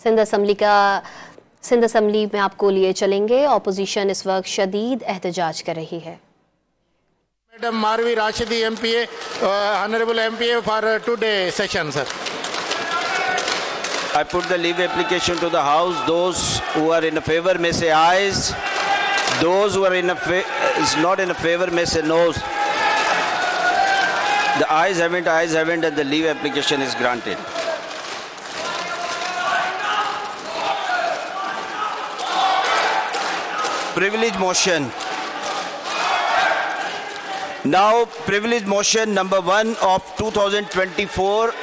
Sindh assembly में आपको लिए चलेंगे। ऑपोजिशन इस वक्त शदीद एहतजाज कर रही है। Madam Marvi Rashidi MPA, Honorable MPA for today session, sir. I put the leave application to the House. Those who are in favor may say ayes. Those who are not in favor may say noes. The ayes haven't, and the leave application is granted. Privilege motion. Now, privilege motion number 1 of 2024,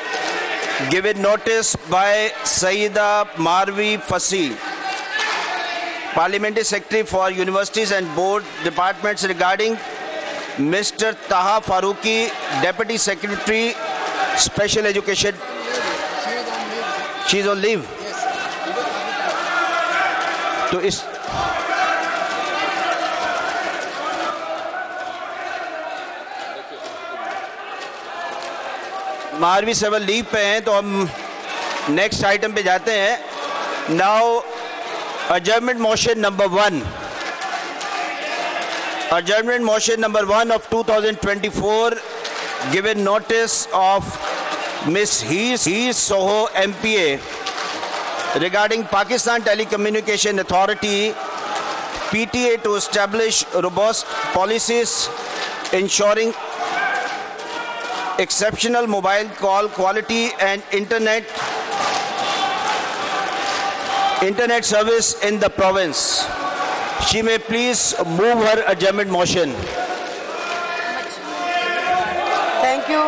given notice by Sayyida Marvi Fassi, Parliamentary Secretary for Universities and Board Departments, regarding Mr. Taha Farooqi, Deputy Secretary, Special Education. She is on leave. तो इस मारवी सेवल leave पे हैं, तो हम next item पे जाते हैं। Now adjournment motion number 1. Adjournment motion number 1 of 2024, given notice of Miss Hees Soho MPA regarding Pakistan Telecommunication Authority PTA to establish robust policies ensuring exceptional mobile call quality and internet service in the province. She may please move her adjournment motion. Thank you.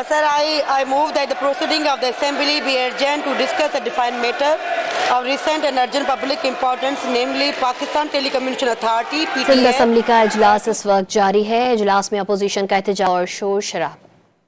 Sir, I move that the proceeding of the Assembly be adjourned to discuss a defined matter of recent and urgent public importance, namely Pakistan Telecommunication Authority PTA। Sindh assembly का इजलास इस वक्त जारी है। इजलास में opposition का एहतजाज और शोर शराबा।